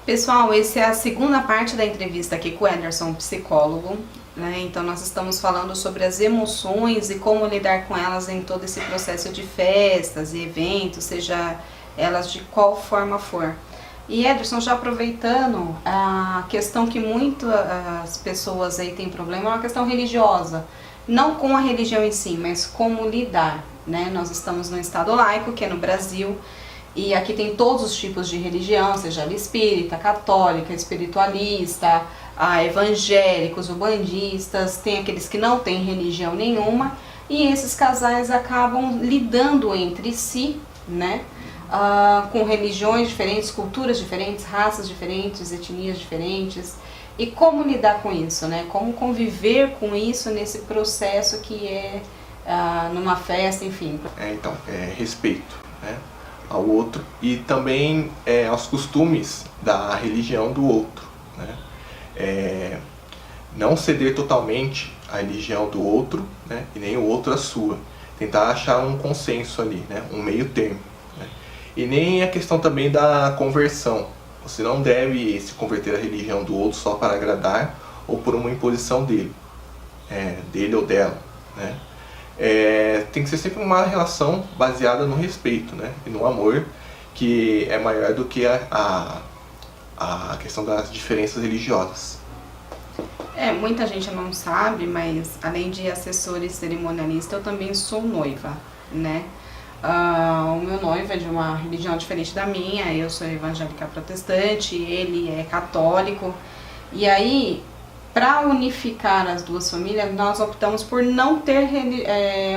Pessoal, essa é a segunda parte da entrevista aqui com o Ederson, psicólogo, né? Então nós estamos falando sobre as emoções e como lidar com elas em todo esse processo de festas e eventos, seja elas de qual forma for. E Ederson, já aproveitando a questão que muitas pessoas aí têm problema, é uma questão religiosa. Não com a religião em si, mas como lidar, né? Nós estamos num estado laico, que é no Brasil, e aqui tem todos os tipos de religião, seja ela espírita, católica, espiritualista, evangélicos, umbandistas, tem aqueles que não têm religião nenhuma, e esses casais acabam lidando entre si, né? Com religiões diferentes, culturas diferentes, raças diferentes, etnias diferentes. E como lidar com isso, né? Como conviver com isso nesse processo que é numa festa, enfim. Então, respeito, né, ao outro e também aos costumes da religião do outro, né? Não ceder totalmente à religião do outro, né, e nem o outro a sua. Tentar achar um consenso ali, né, um meio termo. Né? E nem a questão também da conversão. Você não deve se converter à religião do outro só para agradar ou por uma imposição dele ou dela, né? Tem que ser sempre uma relação baseada no respeito, né? E no amor, que é maior do que a questão das diferenças religiosas. Muita gente não sabe, mas além de assessora e cerimonialista, eu também sou noiva, né? O meu noivo é de uma religião diferente da minha, eu sou evangélica protestante, ele é católico. E aí, para unificar as duas famílias, nós optamos por não ter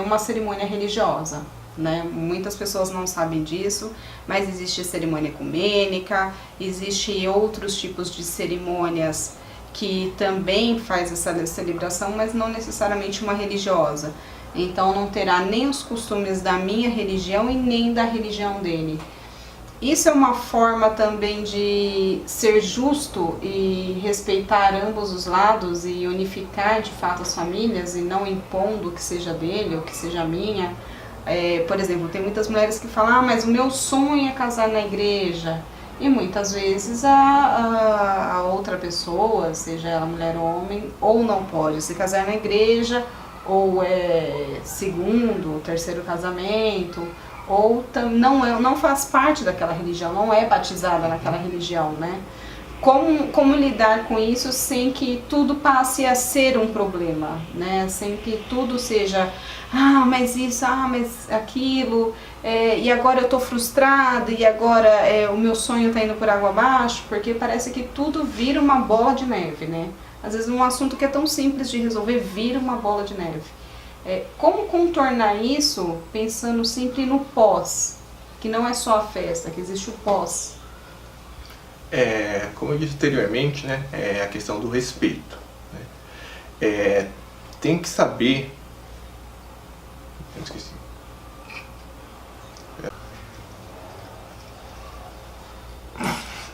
uma cerimônia religiosa, né? Muitas pessoas não sabem disso, mas existe a cerimônia ecumênica, existe outros tipos de cerimônias que também faz essa celebração, mas não necessariamente uma religiosa. Então não terá nem os costumes da minha religião e nem da religião dele. Isso é uma forma também de ser justo e respeitar ambos os lados e unificar de fato as famílias e não impondo que seja dele ou que seja minha. Por exemplo, tem muitas mulheres que falam, mas o meu sonho é casar na igreja. E muitas vezes a outra pessoa, seja ela mulher ou homem, ou não pode se casar na igreja, ou segundo, terceiro casamento, ou não faz parte daquela religião, não é batizada naquela religião, né? Como lidar com isso sem que tudo passe a ser um problema, né? Sem que tudo seja, mas isso, mas aquilo, e agora eu tô frustrada, e agora o meu sonho tá indo por água abaixo, porque parece que tudo vira uma bola de neve, né? Às vezes um assunto que é tão simples de resolver vira uma bola de neve. Como contornar isso pensando sempre no pós, que não é só a festa, que existe o pós? Como eu disse anteriormente, né, é a questão do respeito, né? Tem que saber... Eu esqueci.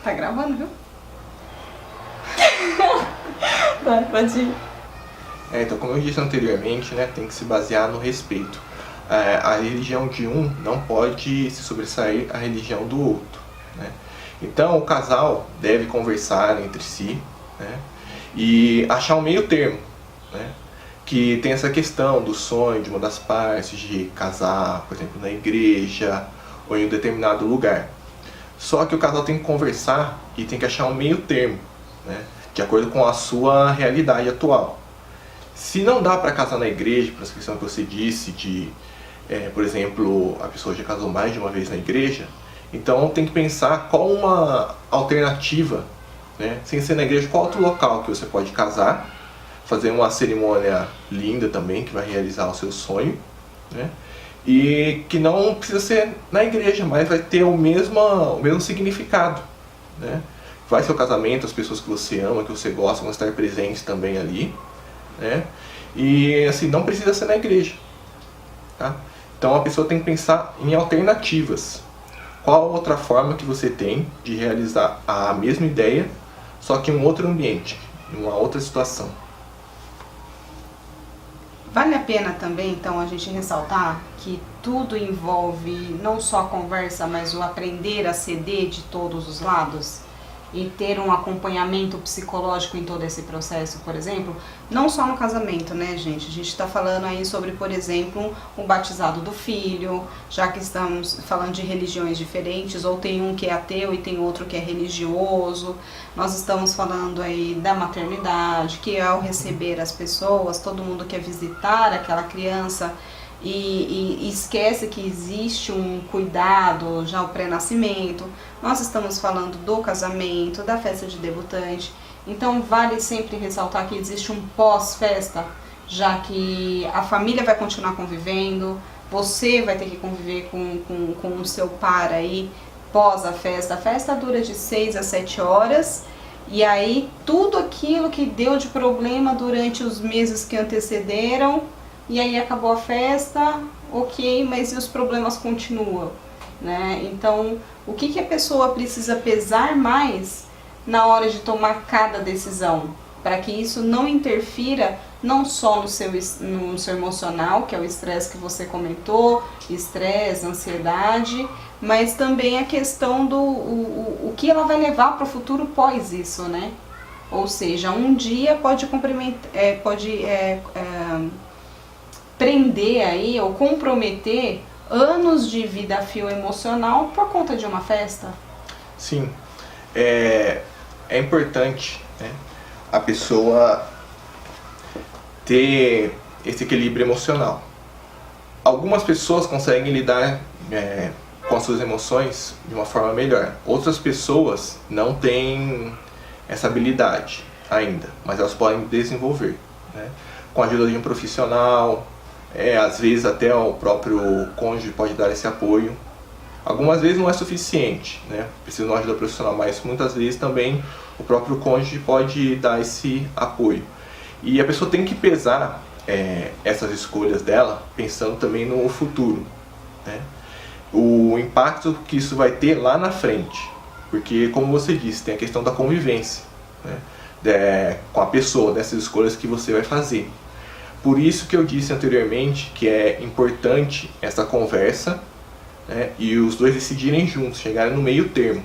Tá gravando, viu? Pode ir. Então, como eu disse anteriormente, né, tem que se basear no respeito. A religião de um não pode se sobressair à religião do outro, né? Então, o casal deve conversar entre si, né, e achar um meio termo, né, que tem essa questão do sonho de uma das partes de casar, por exemplo, na igreja ou em um determinado lugar. Só que o casal tem que conversar e tem que achar um meio termo, né, de acordo com a sua realidade atual. Se não dá para casar na igreja, por essa questão que você disse de, por exemplo, a pessoa já casou mais de uma vez na igreja, então tem que pensar qual uma alternativa, né, sem ser na igreja, qual outro local que você pode casar, fazer uma cerimônia linda também, que vai realizar o seu sonho, né, e que não precisa ser na igreja, mas vai ter o mesmo significado, né. Vai ser o casamento, as pessoas que você ama, que você gosta, vão estar presentes também ali, né? E assim, não precisa ser na igreja, tá? Então a pessoa tem que pensar em alternativas. Qual outra forma que você tem de realizar a mesma ideia, só que em um outro ambiente, em uma outra situação? Vale a pena também, então, a gente ressaltar que tudo envolve não só a conversa, mas o aprender a ceder de todos os lados. e ter um acompanhamento psicológico em todo esse processo, por exemplo, não só no casamento, né, gente? A gente está falando aí sobre, por exemplo, o batizado do filho, já que estamos falando de religiões diferentes, ou tem um que é ateu e tem outro que é religioso. Nós estamos falando aí da maternidade, que ao receber as pessoas, todo mundo quer visitar aquela criança e esquece que existe um cuidado já ao pré-nascimento. Nós estamos falando do casamento, da festa de debutante. Então vale sempre ressaltar que existe um pós-festa, já que a família vai continuar convivendo, você vai ter que conviver com o seu par aí pós a festa. A festa dura de 6 a 7 horas, e aí tudo aquilo que deu de problema durante os meses que antecederam, e aí acabou a festa, ok, mas e os problemas continuam, né? Então, o que a pessoa precisa pesar mais na hora de tomar cada decisão, para que isso não interfira não só no seu emocional, que é o estresse que você comentou, estresse, ansiedade, mas também a questão do o que ela vai levar para o futuro pós isso, né? Ou seja, um dia pode prender aí ou comprometer anos de vida a fio emocional por conta de uma festa. Sim, é importante, né, a pessoa ter esse equilíbrio emocional. Algumas pessoas conseguem lidar com as suas emoções de uma forma melhor. Outras pessoas não têm essa habilidade ainda, mas elas podem desenvolver, né, com a ajuda de um profissional. Às vezes até o próprio cônjuge pode dar esse apoio. Algumas vezes não é suficiente, né? Precisa de uma ajuda profissional, mas muitas vezes também o próprio cônjuge pode dar esse apoio. E a pessoa tem que pesar essas escolhas dela, pensando também no futuro, né? O impacto que isso vai ter lá na frente, porque, como você disse, tem a questão da convivência, né, com a pessoa, dessas escolhas que você vai fazer. Por isso que eu disse anteriormente que é importante essa conversa, né, e os dois decidirem juntos, chegarem no meio termo,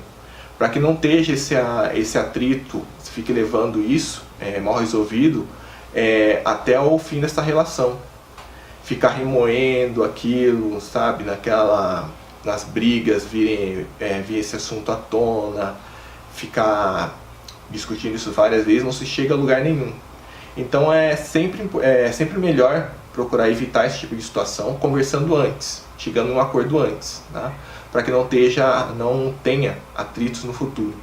para que não esteja esse atrito, fique levando isso mal resolvido até o fim dessa relação. Ficar remoendo aquilo, sabe, nas brigas, vir esse assunto à tona, ficar discutindo isso várias vezes, não se chega a lugar nenhum. Então é sempre melhor procurar evitar esse tipo de situação conversando antes, chegando a um acordo antes, tá? Para que não tenha atritos no futuro.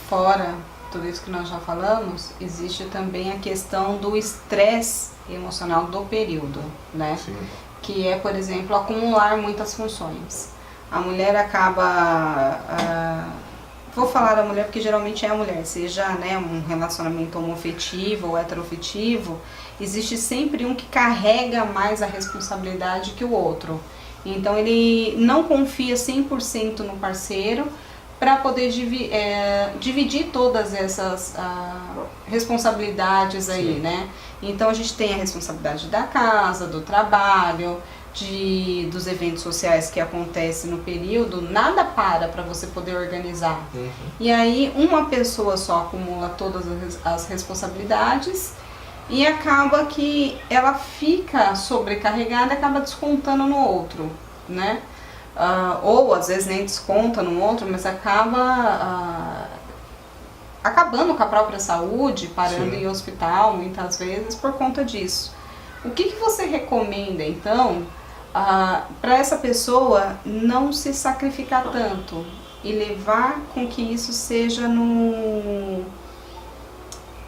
Fora tudo isso que nós já falamos, existe também a questão do estresse emocional do período, né? Sim. Que é, por exemplo, acumular muitas funções. A mulher acaba... vou falar da mulher porque geralmente é a mulher, seja, né, um relacionamento homoafetivo ou heteroafetivo, existe sempre um que carrega mais a responsabilidade que o outro. Então ele não confia 100% no parceiro para poder dividir todas essas responsabilidades aí, né? Então a gente tem a responsabilidade da casa, do trabalho, dos eventos sociais que acontecem no período, nada para você poder organizar. Uhum. E aí uma pessoa só acumula todas as responsabilidades e acaba que ela fica sobrecarregada e acaba descontando no outro, né? Ou às vezes nem desconta no outro, mas acaba acabando com a própria saúde, parando em hospital muitas vezes por conta disso. O que você recomenda então para essa pessoa não se sacrificar tanto e levar com que isso seja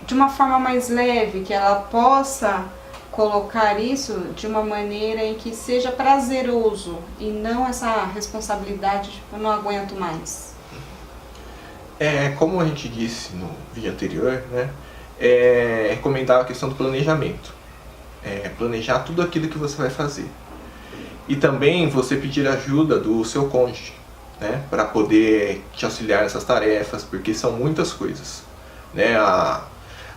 de uma forma mais leve, que ela possa colocar isso de uma maneira em que seja prazeroso e não essa responsabilidade de eu não aguento mais? Como a gente disse no vídeo anterior, né, é recomendável a questão do planejamento. Planejar tudo aquilo que você vai fazer. E também você pedir ajuda do seu cônjuge, né, para poder te auxiliar nessas tarefas, porque são muitas coisas, né?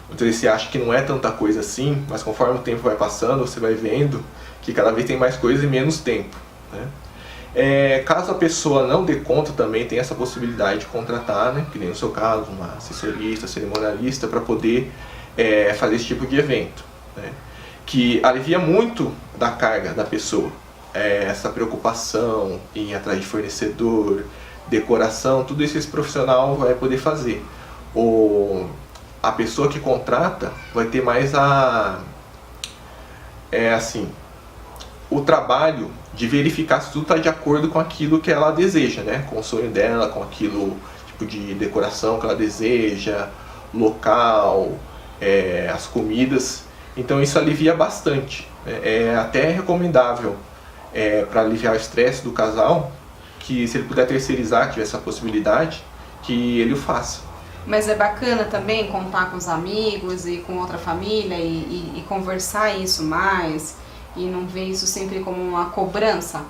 Muitas vezes você acha que não é tanta coisa assim, mas conforme o tempo vai passando, você vai vendo que cada vez tem mais coisa e menos tempo, né? Caso a pessoa não dê conta, também tem essa possibilidade de contratar, né, que nem no seu caso, uma assessorista, cerimonialista, para poder fazer esse tipo de evento, né, que alivia muito da carga da pessoa. Essa preocupação em ir atrás de fornecedor, decoração, tudo isso esse profissional vai poder fazer. A pessoa que contrata vai ter mais o trabalho de verificar se tudo está de acordo com aquilo que ela deseja, né? Com o sonho dela, com aquilo tipo de decoração que ela deseja, local, as comidas. Então isso alivia bastante. É até recomendável para aliviar o estresse do casal, que se ele puder terceirizar, tiver essa possibilidade, que ele o faça. Mas é bacana também contar com os amigos e com outra família e conversar isso mais, e não ver isso sempre como uma cobrança,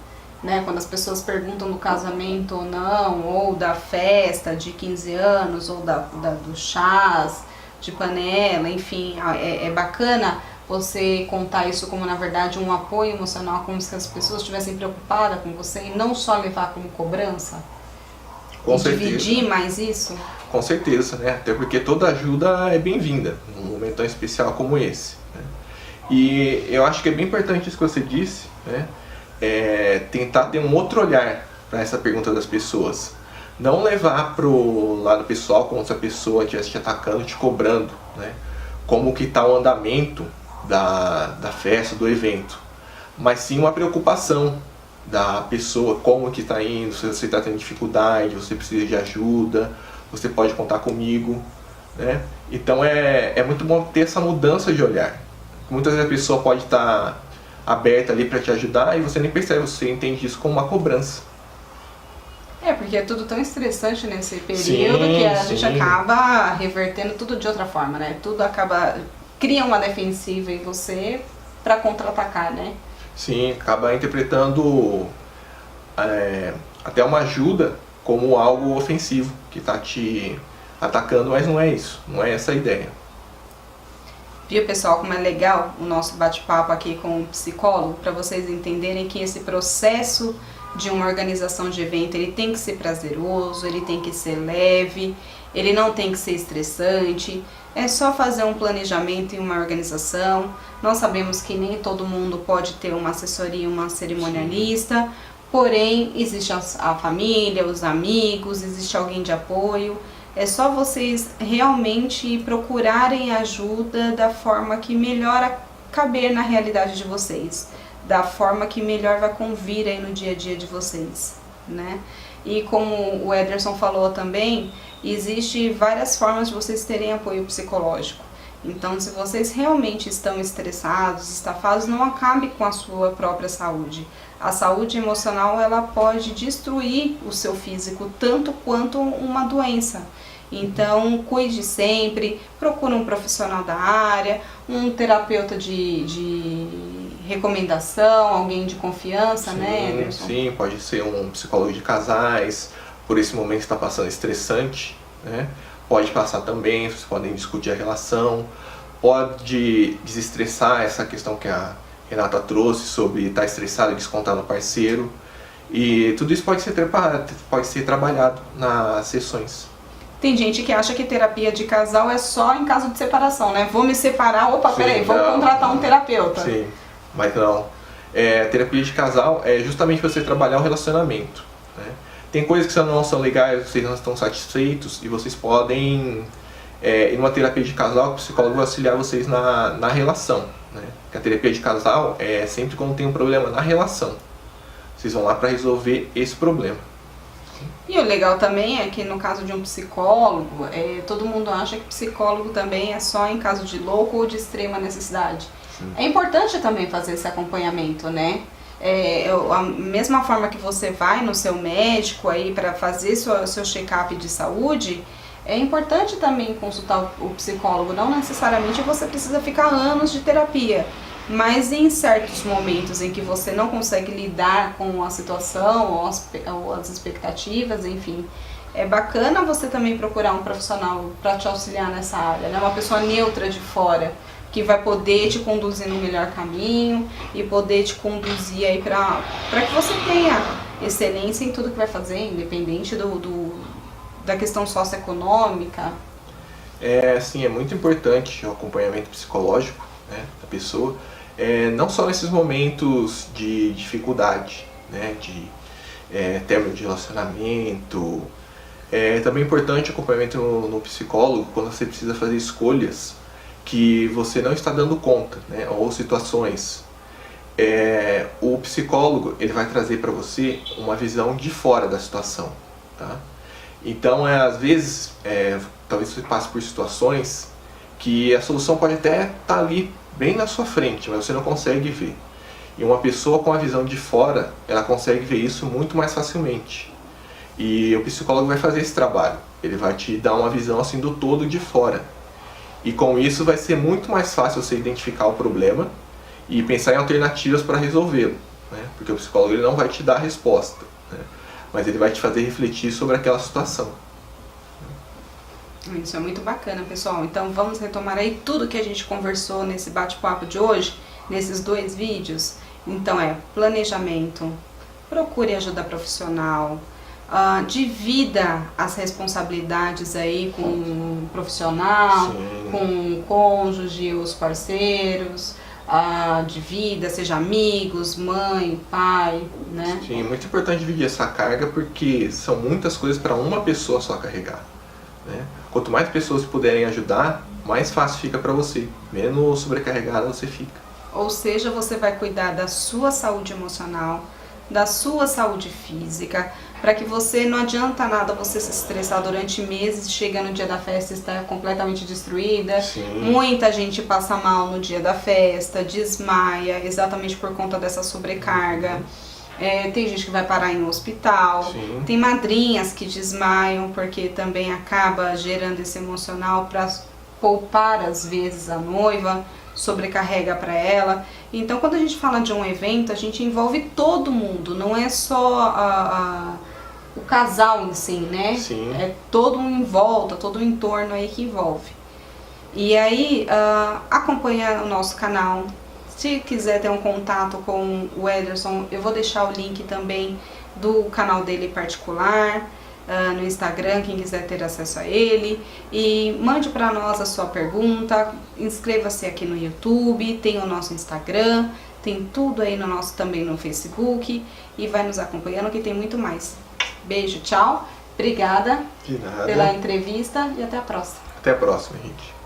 né? Quando as pessoas perguntam do casamento ou não, ou da festa de 15 anos, ou do chás de panela, enfim, é bacana você contar isso como, na verdade, um apoio emocional, como se as pessoas estivessem preocupadas com você e não só levar como cobrança. Com e certeza. Dividir mais isso. Com certeza, né? Até porque toda ajuda é bem-vinda num momento tão especial como esse, né? E eu acho que é bem importante isso que você disse, né? Tentar ter um outro olhar para essa pergunta das pessoas. Não levar pro lado pessoal como se a pessoa estivesse te atacando, te cobrando, né? Como que está o andamento da festa, do evento. Mas sim uma preocupação da pessoa, como que está indo, se você está tendo dificuldade, você precisa de ajuda, você pode contar comigo, né? Então é muito bom ter essa mudança de olhar. Muitas vezes a pessoa pode estar aberta ali para te ajudar e você nem percebe, você entende isso como uma cobrança. Porque é tudo tão estressante nesse período, Sim, que a sim. gente acaba revertendo tudo de outra forma, né? Tudo cria uma defensiva em você para contra-atacar, né? Sim, acaba interpretando até uma ajuda como algo ofensivo, que está te atacando, mas não é isso, não é essa a ideia. Viu, pessoal, como é legal o nosso bate-papo aqui com o psicólogo, para vocês entenderem que esse processo de uma organização de evento, ele tem que ser prazeroso, ele tem que ser leve, ele não tem que ser estressante. É só fazer um planejamento e uma organização. Nós sabemos que nem todo mundo pode ter uma assessoria, uma cerimonialista, porém existe a família, os amigos, existe alguém de apoio. É só vocês realmente procurarem ajuda da forma que melhor caber na realidade de vocês, da forma que melhor vai convir aí no dia a dia de vocês, né? E como o Ederson falou também, existe várias formas de vocês terem apoio psicológico. Então, se vocês realmente estão estressados, estafados, não acabe com a sua própria saúde. A saúde emocional, ela pode destruir o seu físico tanto quanto uma doença. Então, cuide sempre, procure um profissional da área, um terapeuta de recomendação, alguém de confiança, Sim, né, Ederson? Sim, pode ser um psicólogo de casais, por esse momento que está passando estressante, né? Pode passar também, vocês podem discutir a relação, pode desestressar essa questão que a Renata trouxe sobre estar estressado e descontar no parceiro. E tudo isso pode ser trabalhado nas sessões. Tem gente que acha que terapia de casal é só em caso de separação, né? Vou me separar, opa, peraí, vou contratar um terapeuta. Sim, mas não. Terapia de casal é justamente para você trabalhar o relacionamento, né? Tem coisas que não são legais, vocês não estão satisfeitos e vocês podem ir numa terapia de casal, o psicólogo vai auxiliar vocês na relação, né? Porque a terapia de casal é sempre quando tem um problema na relação. Vocês vão lá para resolver esse problema. E o legal também é que no caso de um psicólogo, todo mundo acha que psicólogo também é só em caso de louco ou de extrema necessidade. Sim. É importante também fazer esse acompanhamento, né? A mesma forma que você vai no seu médico aí para fazer seu check-up de saúde, é importante também consultar o psicólogo. Não necessariamente você precisa ficar anos de terapia, mas em certos momentos em que você não consegue lidar com a situação ou as expectativas, enfim, é bacana você também procurar um profissional para te auxiliar nessa área, né? Uma pessoa neutra de fora, que vai poder te conduzir no melhor caminho e poder te conduzir aí para que você tenha excelência em tudo que vai fazer, independente da questão socioeconômica. Sim, é muito importante o acompanhamento psicológico, né, da pessoa, não só nesses momentos de dificuldade, né, de término de relacionamento. É também importante o acompanhamento no psicólogo quando você precisa fazer escolhas que você não está dando conta, né, ou situações. O psicólogo ele vai trazer para você uma visão de fora da situação, tá? Então, às vezes, talvez você passe por situações que a solução pode até estar ali, bem na sua frente, mas você não consegue ver. E uma pessoa com a visão de fora, ela consegue ver isso muito mais facilmente. E o psicólogo vai fazer esse trabalho. Ele vai te dar uma visão assim do todo de fora. E com isso vai ser muito mais fácil você identificar o problema e pensar em alternativas para resolvê-lo, né? Porque o psicólogo ele não vai te dar a resposta, né? Mas ele vai te fazer refletir sobre aquela situação. Isso é muito bacana, pessoal. Então vamos retomar aí tudo que a gente conversou nesse bate-papo de hoje, nesses 2 vídeos. Então planejamento, procure ajuda profissional, divida as responsabilidades aí com o profissional, Sim. com o cônjuge, os parceiros, divida, seja amigos, mãe, pai, né? Sim, é muito importante dividir essa carga porque são muitas coisas para uma pessoa só carregar, né? Quanto mais pessoas puderem ajudar, mais fácil fica para você, menos sobrecarregada você fica. Ou seja, você vai cuidar da sua saúde emocional, da sua saúde física, para que você não adianta nada você se estressar durante meses, chega no dia da festa e está completamente destruída. Sim. Muita gente passa mal no dia da festa, desmaia, exatamente por conta dessa sobrecarga. Tem gente que vai parar em um hospital. Sim. Tem madrinhas que desmaiam porque também acaba gerando esse emocional para poupar às vezes a noiva, sobrecarrega para ela. Então quando a gente fala de um evento, a gente envolve todo mundo, não é só o casal em si, né? Sim. É todo um em volta, todo um entorno aí que envolve. E aí acompanha o nosso canal. Se quiser ter um contato com o Ederson, eu vou deixar o link também do canal dele particular no Instagram, quem quiser ter acesso a ele. E mande para nós a sua pergunta, inscreva-se aqui no YouTube, tem o nosso Instagram, tem tudo aí no nosso também no Facebook, e vai nos acompanhando que tem muito mais. Beijo, tchau, obrigada De nada. pela entrevista e até a próxima. Até a próxima, gente.